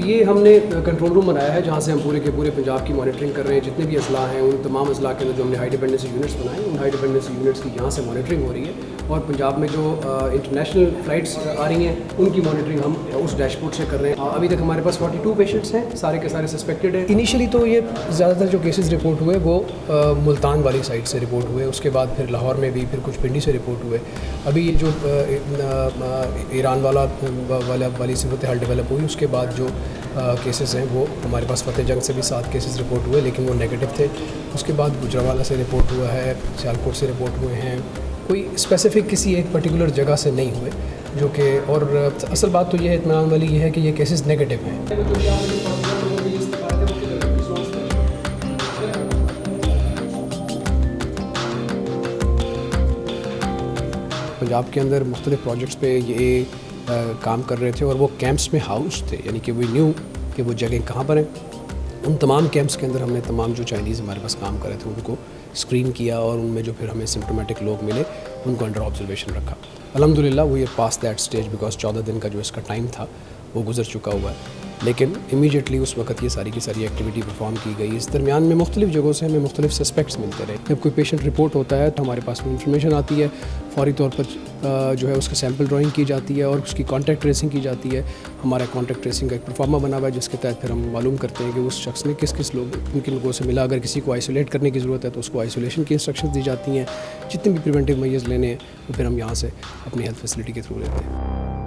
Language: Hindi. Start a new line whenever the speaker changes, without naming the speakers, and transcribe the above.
ये हमने कंट्रोल रूम बनाया है जहाँ से हम पूरे के पूरे पंजाब की मॉनिटरिंग कर रहे हैं। जितने भी अजला हैं उन तमाम अजला के अंदर जो हमने हाई डिपेंडेंसी यूनिट्स बनाए उन हाई डिपेंडेंसी यूनिट्स की यहाँ से मॉनिटरिंग हो रही है और पंजाब में जो इंटरनेशनल फ़्लाइट्स आ रही हैं उनकी मॉनिटरिंग हम उस डैशबोर्ड से कर रहे हैं। अभी तक हमारे पास 42 पेशेंट्स हैं, सारे के सारे सस्पेक्टेड हैं। इनिशियली तो ये ज़्यादातर जो केसेस रिपोर्ट हुए वो मुल्तान वाली साइड से रिपोर्ट हुए, उसके बाद फिर लाहौर में भी, फिर कुछ पिंडी से रिपोर्ट हुए। अभी ये जो ईरान वाली सूरत हाल डेवलप हुई उसके बाद जो केसेस हैं वो हमारे पास फतेह जंग से भी 7 केसेस रिपोर्ट हुए लेकिन वो नेगेटिव थे। उसके बाद गुजरांवाला से रिपोर्ट हुआ है, सियालकोट से रिपोर्ट हुए हैं। कोई स्पेसिफिक किसी एक पर्टिकुलर जगह से नहीं हुए जो कि, और असल बात तो ये इत्मीनान वाली ये है कि ये केसेस नेगेटिव हैं। पंजाब के अंदर मुख्तलिफ प्रोजेक्ट्स पे ये काम कर रहे थे और वो कैंप्स में हाउस थे, यानी कि वी न्यू कि वो जगह कहाँ पर हैं। उन तमाम कैंप्स के अंदर हमने तमाम जो चाइनीज़ हमारे पास काम कर रहे थे उनको स्क्रीन किया और उनमें जो फिर हमें सिम्प्टोमेटिक लोग मिले उनको अंडर ऑब्जर्वेशन रखा। अल्हम्दुलिल्लाह we are pass that stage because 14 दिन का जो इसका टाइम था वो गुजर चुका हुआ है, लेकिन इमीडिएटली उस वक्त ये सारी की सारी एक्टिविटी परफॉर्म की गई। इस दरमियान में मुख्तलिफ जगहों से हमें मुख्तलिफ सस्पेक्ट्स मिलते रहे। जब कोई पेशेंट रिपोर्ट होता है तो हमारे पास में इंफॉर्मेशन आती है, फौरी तौर पर जो है उसका सैंपल ड्राइंग की जाती है और उसकी कॉन्टैक्ट ट्रेसिंग की जाती है। हमारा कॉन्टैक्ट ट्रेसिंग का एक परफॉर्मा बना हुआ है जिसके तहत फिर हम मालूम करते हैं कि उस शख्स ने किस किस किन लोगों से मिला। अगर किसी को आइसोलेट करने की ज़रूरत है तो उसको आइसोलेशन की इंस्ट्रक्शंस दी जाती हैं। जितने भी प्रिवेंटिव मेजर्स लेने हैं वो फिर हम यहाँ से अपनी हेल्थ फैसिलिटी के थ्रू लेते हैं।